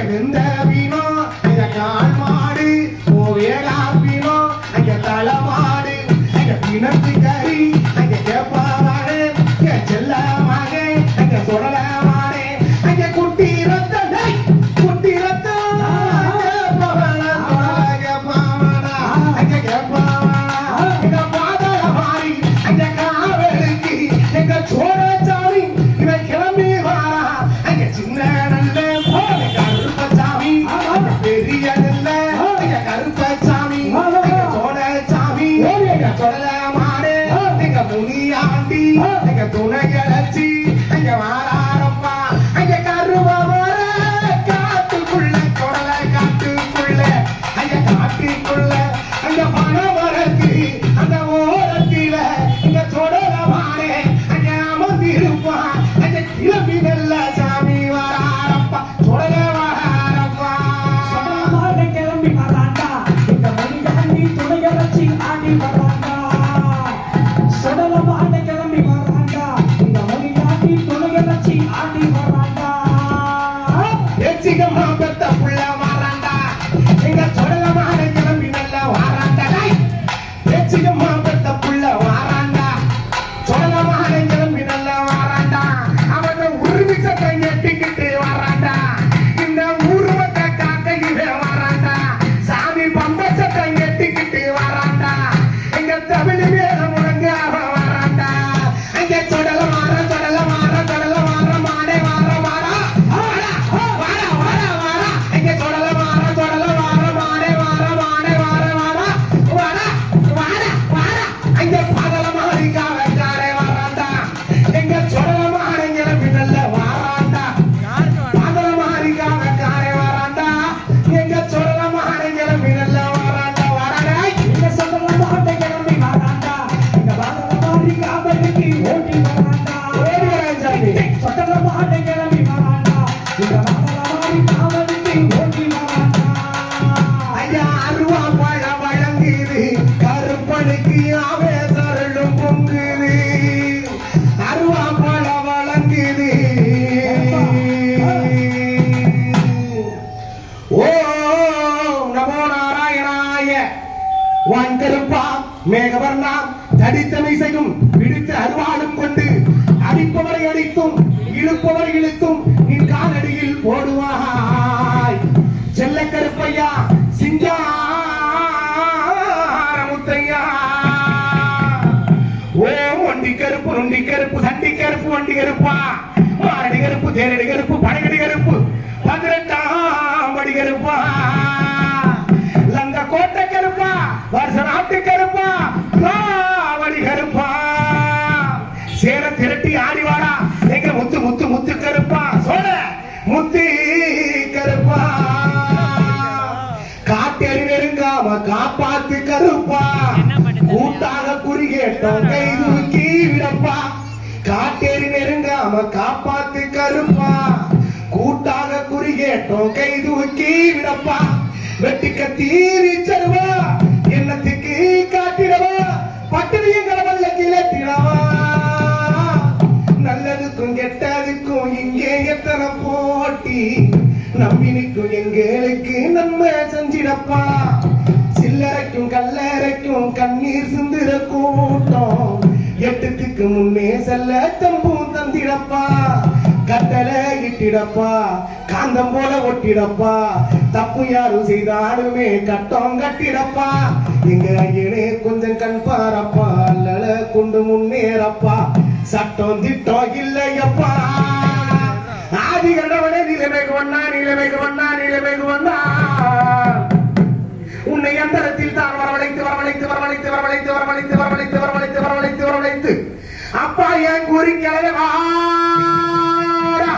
வெந்த வீணோ அங்க கால் மாடு வேளா வீணோ அங்க தலை மாடு அங்க பிணத்து கறி அங்க கேப்பாடு செல்ல மாடு அங்க சுடல மாடு அங்க குட்டி ரத்தம் குட்டி ரத்தம் அங்க கேப்பாடா எங்க பாதல மாறி அங்க காவலுக்கு எங்க சோழ சாமி இவன் கிளம்பி வாரா அங்க சின்ன நல்ல கருப்பசாமி பெரிய நல்ல கருப்பசாமி சோழ சாமி சொல்லல மாடு எங்க முனியாண்டி எங்க துணை அழைச்சி அங்க வாராரப்பா அங்க கருவ காட்டுக்குள்ள தொடல காட்டுக்குள்ள அங்க காட்டுக்குள்ள அங்க பணவரத்து அந்த ஓரத்தில இங்க தொடல மாடு அங்க அமர்ந்திருப்பான் அங்க கிளம்பி நல்ல சாமி வாராரப்பா தொடல வாராரப்பா கிளம்பி வராண்டா இந்த மணிகாண்டி துணைய வச்சு ஆடி வராண்டா சடலமான கிளம்பி வராண்டா இந்த மணிகாண்டி துணைய வச்சு ஆடி வராண்டா எச்சிகமா பெத்த புள்ள வாராண்டா எங்க தொடலமான கிளம்பி நல்ல வாராண்டா எச்சிகமா பெத்த புள்ள வாராண்டா தொடலமான கிளம்பி நல்ல வாராண்டா அவன் உருவி சட்டை எட்டிக்கிட்டு வாராண்டா இந்த ஊர்வத்தை காக்கையிலே வாராண்டா சாமி பம்ப சட்டை எட்டிக்கிட்டு வாராண்டா எங்க தமிழ் மேல முழங்க அவன் வாராண்டா அங்க தொடல மாற தொடல மாற தொடல மாற மாடே மாற மாறா வாடா வாடா வாடா எங்க தொடல மாற மாடே மாற மாடே மாற மாறா வாடா வாடா வாடா அங்க பகல மாறி காவக்காரே வாராண்டா எங்க தொடல மாறங்க பின்னல்ல வாராண்டா பகல மாறி காவக்காரே வாராண்டா எங்க தொடல மாறங்க பின்னல்ல வாராண்டா வாடா இந்த சடலமான கிளம்பி வராண்டா இந்த பாதலமாரி காவலுக்கு ஓடி வராண்டா ஓடி வரேன் சாமி சடலமான கிளம்பி வராண்டா இந்த பாதலமாரி காவலுக்கு ஓடி வராண்டா ஐயா அருவா பழ வழங்குது கருப்பனுக்கு ஆவேசரலும் பொங்குது அருவா பழ வழங்குது ஓம் நமோ நாராயணாய வான்கருப்பா மேகவர்ணா தடித்தமிசையும் பிடித்து அருவாளும் கொண்டு அடிப்பவரை அடித்தும் இழுப்பவரை இழுத்தும் நின் காலடியில் போடுவாய் செல்ல கருப்பையா சிங்காரமுத்தையா ஓ ஒண்டி கருப்பு நொண்டி கருப்பு சண்டி கருப்பு வண்டி கருப்பா மாரடி கருப்பு தேரடி கருப்பு படைகடி கருப்பு 18ஆம் படி கருப்பா லங்க கோட்டை கருப்பா வருஷ நாட்டு கருப்பா காவடி கருப்பா சேர திரட்டி ஆடிவாடா எங்க முத்து முத்து முத்து கருப்பா சோழ முத்து கருப்பா காட்டேறி நெருங்காம காப்பாத்து கருப்பா கூட்டாக குறிகேட்டோம் கை தூக்கி விடப்பா காட்டேறி நெருங்காம காப்பாத்து கருப்பா கூட்டாக குறிகேட்டோம் கை தூக்கி விடப்பா வெட்டி கத்தி வீச்சருவா என்னத்துக்கு காட்டிடவா பட்டினியங்களை வல்ல கிளட்டிடவா நல்லதுக்கும் கெட்டதுக்கும் இங்கே எத்தனை போட்டி நம்பினிக்கும் எங்களுக்கு நம்ம செஞ்சிடப்பா சில்லறைக்கும் கல்லறைக்கும் கண்ணீர் சிந்துற கூட்டம் எட்டுத்துக்கு முன்னே செல்ல தம்பும் தந்திடப்பா கட்டளை இட்டிடப்பா காந்தம் போல ஒட்டிடப்பா தப்பு யாரும் செய்தாலுமே கட்டம் கட்டிடப்பா எங்க ஐயனே கொஞ்சம் கண் பாரப்பா அல்லல கொண்டு முன்னேறப்பா சட்டம் திட்டம் இல்லையப்பா ஆதி கண்டவனே நிலைமைக்கு வண்ணா நிலைமைக்கு வண்ணா நிலைமைக்கு வண்ணா உன்னை அந்தரத்தில் தான் வரவழைத்து வரவழைத்து வரவழைத்து வரவழைத்து வரவழைத்து வரவழைத்து வரவழைத்து வரவழைத்து வரவழைத்து அப்பா என் கூறி கிளவே வாடா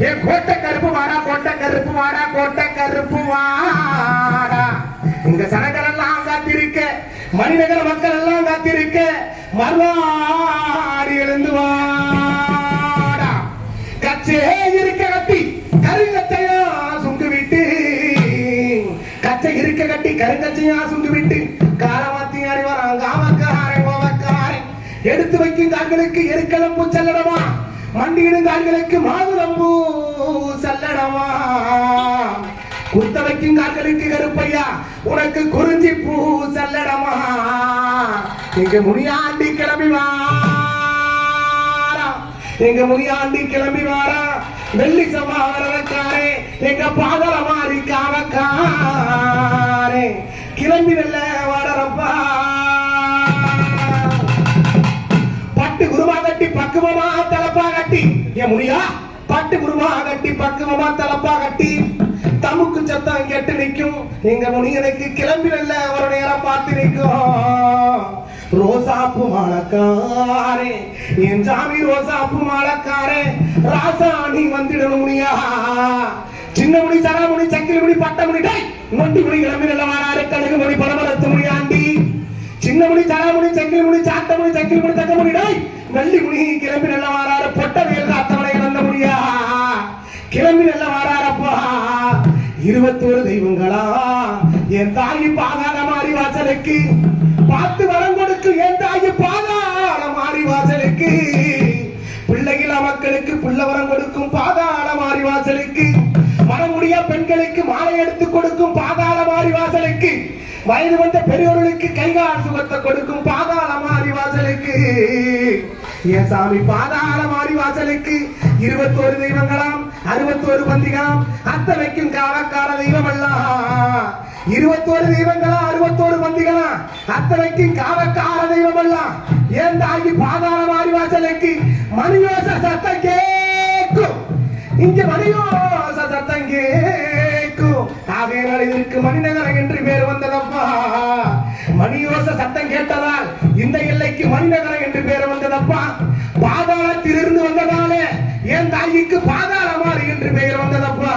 என் கோட்டை கருப்பு வாடா கோட்டை கருப்பு வாடா கோட்டை கருப்பு வாடா இங்க சனங்கள் எல்லாம் காத்திருக்க மணிநகர மக்கள் எல்லாம் காத்திருக்க மறுவாடி எழுந்து வாடா கச்சே இருக்க கட்டி கருங்கச்சையா சுங்கு விட்டு கச்சை இருக்க கட்டி கருங்கச்சையா சுங்கு விட்டு காலமாத்தி அறிவாராம் காமக்காரன் கோவக்காரன் எடுத்து வைக்கும் கால்களுக்கு எருக்களம்பு செல்லடமா மண்டியிடும் கால்களுக்கு மாதுளம்பூ செல்லடமா குத்த வைக்கும் கால்களுக்கு கருப்பையா உனக்கு குறிஞ்சி பூ செல்லடமா எங்க முனியாண்டி கிளம்பி வாரா எங்க முனியாண்டி கிளம்பி வாரா வெள்ளி சமாவரக்காரே எங்க பாதல மாறி காவக்காரே கிளம்பி நல்ல வாடறப்பா பட்டு குருமா கட்டி பக்குவமா தலப்பா கட்டி என் முனியா பட்டு குருமா கட்டி பக்குவமா தலப்பா கட்டி தமுக்கு சத்தம் கேட்டு நிற்கும் எங்க முனியனுக்கு கிளம்பி நல்ல ஒரு நேரம் பார்த்து நிற்கும் ரோசாப்பு மாலக்காரே என் சாமி ரோசாப்பு மாலக்காரே ராசாணி வந்துடணும் முனியா சின்ன முனி சராமுனி சங்கிலி முனி பட்ட முனி டேய் நொண்டி முனி கிளம்பி நல்ல வாராரு கழுகு முனி பரமரத்து முனி ஆண்டி சின்ன முனி சராமுனி சங்கிலி முனி சாட்ட முனி சங்கிலி முனி தக்க முனி டேய் வெள்ளி முனி கிளம்பி நல்ல வாராரு பொட்ட வேல் காத்தவனை இழந்த முடியா கிளம்பி நல்ல வாராரப்பா 21 தெய்வங்களா என் தாயி பாதாள மாறி வாசலுக்கு பார்த்து வரம் கொடுக்கு என் தாயி பாதாள மாறி வாசலுக்கு பிள்ளைகள மக்களுக்கு பிள்ளை வரம் கொடுக்கும் பாதாள மாறி வாசலுக்கு மனமுடிய பெண்களுக்கு மாலை எடுத்து கொடுக்கும் பாதாள மாறி வாசலுக்கு வயது வந்த பெரியோர்களுக்கு கைகால் சுகத்தை கொடுக்கும் பாதாள மாறி வாசலுக்கு என் சாமி பாதாள மாறி வாசலுக்கு 21 தெய்வங்களாம் 61 பந்திகளாம் அத்தனைக்கும் காவக்கார தெய்வம் எல்லாம் 21 தெய்வங்களா 61 பந்திகளா அத்தனைக்கும் காவக்கார தெய்வம் எல்லாம் என் தாயி பாதாள மாறி வாசலுக்கு மணியோச சத்தம் கேட்கும் இங்க மணியோச சத்தம் கேட்கும் ஆகையினால் இதற்கு மணிநகரம் என்று பேர் வந்ததப்பா மணியோச சத்தம் கேட்டதால் இந்த எல்லைக்கு மணிநகரம் என்று பேர் வந்ததப்பா பாதாளத்திலிருந்து வந்ததாலே என் தாய்க்கு பாதாள மாறி என்று பெயர் வந்ததப்பா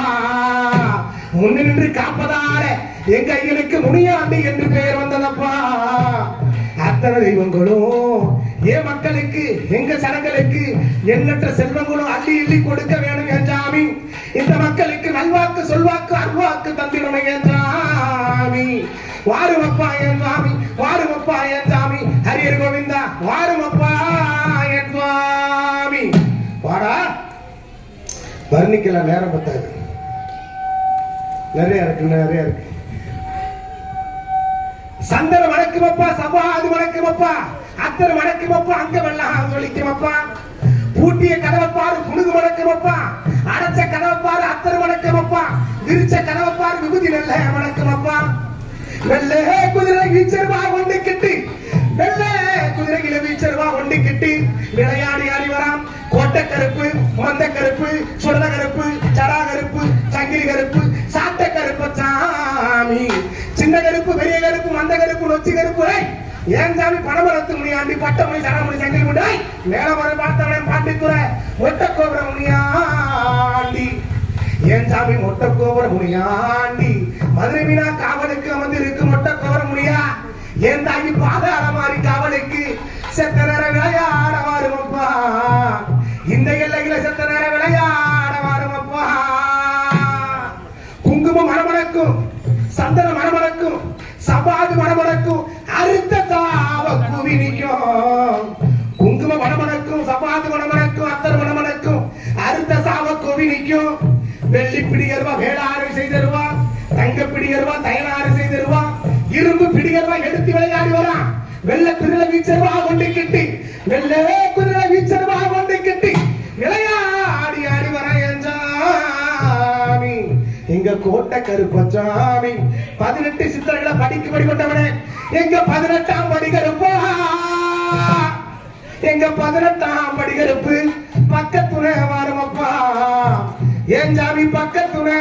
முன்னு நின்று காப்பதால எங்க ஐயனுக்கு முனியாண்டி என்று பெயர் வந்ததப்பா அத்தனை தெய்வங்களும் என் மக்களுக்கு எங்க சனங்களுக்கு எண்ணற்ற செல்வங்களும் அள்ளி அள்ளி கொடுக்க வேணும் என் சாமி இந்த மக்களுக்கு நல்வாக்கு சொல்வாக்கு அருள்வாக்கு தந்திடணும் என் சாமி வாருமப்பா என் சாமி வாருமப்பா என் சாமி ஹரியர் கோவிந்தா வாருமப்பா என் சுவாமி வாடா வர்ணிக்கலாம் நேரம் பத்தாது நிறைய இருக்கு சந்தன வணக்கமப்பா சபாது வணக்கமப்பா அத்தனை வணக்கமப்பா அங்க வெள்ளம் சொல்லிக்கமப்பா பூட்டிய கதவப்பாரு புனுகு வணக்கமப்பா அடைச்ச கதவப்பாரு அத்தனை வணக்கமப்பா விரிச்ச கதவப்பாரு விபூதி நல்ல வணக்கமப்பா வெள்ளை குதிரை வீச்சர்வா கொண்டு கிட்டி வெள்ளை குதிரையில வீச்சர்வா கொண்டு கிட்டி விளையாடி ஆடி வராம் கோட்டை கருப்பு மந்த கருப்பு சுடல கருப்பு சடா கருப்பு சங்கிலி கருப்பு சாட்ட கருப்பு சாமி சின்ன கருப்பு பெரிய கருப்பு மந்த கருப்பு நொச்சி கருப்பு ஏன் சாமி பணமரத்து முனியாண்டி பட்டமணி சடமணி சங்கிலி முடாய் மேல வர பார்த்தவன் பாண்டித்துறை மொட்டை கோபுர முனியாண்டி ஏன் சாமி மொட்டை கோபுர முனியாண்டி மதுரை மீனா காவலுக்கு வந்து இருக்கு மொட்டை கோபுர முனியா ஏன் தாங்கி பாதாள மாறி காவலுக்கு செத்த நேர விளையாட வாருமப்பா இந்த எல்லையில செத்த நேர விளையாட வாருமப்பா குங்குமம் மணமணக்கும் சந்தன மணமணக்கும் சபாது மணமணக்கும் அறுத்த சாவ குவி நிற்கும் குங்கும மணமணக்கும் சபாது மணமணக்கும் அத்தர் மணமணக்கும் அறுத்த சாவ குவி நிற்கும் வெள்ளி பிடிகர்வா வேளாறு செய்தருவா தங்க பிடிகர்வா தயனாறு செய்தருவா இரும்பு பிடிகர்வா எடுத்து விளையாடி வரா வெள்ள குதிரை வீச்சர்வா கொண்டு கிட்டி வெள்ளே குதிரை வீச்சர்வா கொண்டு கிட்டி விளையாடி ஆடி வர சாமி எங்க கோட்டை கருப்பசாமி 18 சித்தர்களை படிக்க படிக்கொண்டவனே எங்க 18ஆம் படி கருப்பா எங்க 18ஆம் படி கருப்பு பக்கத்துணை வாருமப்பா ஏன் சாமி பக்கத்துணை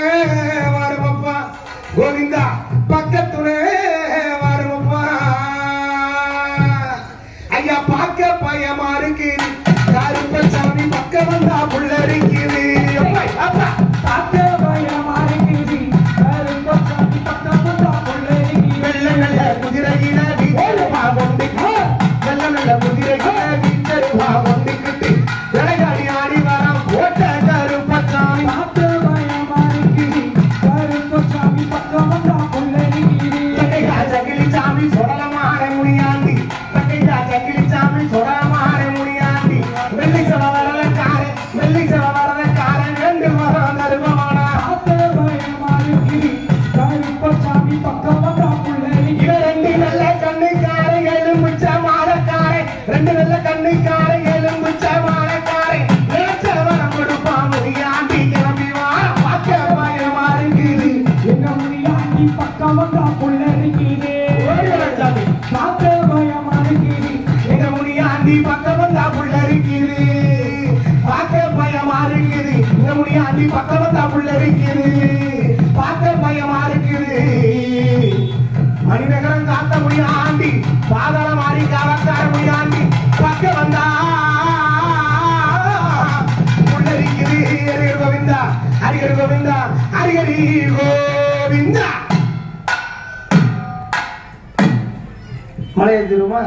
வாருமப்பா கோவிந்தா பக்கத்துணை வாருமப்பா ஐயா பார்க்க பயமா இருக்கு கருப்பசாமி பக்கம் வந்தா புள்ள இருக்குது அப்பா பார்க்க பயமா இருக்குது கருப்பசாமி பக்கம் வந்தா புள்ள இருக்குது வெள்ள நல்ல குதிரையில வீச்சருவா கொண்டு வெள்ள நல்ல குதிரையில வீச்சருவா கொண்டுக்கிட்டு விளையாடி ஆடி வர போட்ட கருப்பசாமி பார்க்க பயமா இருக்குது முனியாண்டி பக்கவத்தா புள்ள இருக்குது பார்க்க பயமா இருக்குது மணிநகரம் காத்த முனியாண்டி பாதாள மாறி காவக்கார முனியாண்டி பக்க வந்தா புள்ள இருக்குது ஹரிஹர கோவிந்தா ஹரிஹர கோவிந்தா ஹரிஹரி கோவிந்தா மழை எழுதிருமா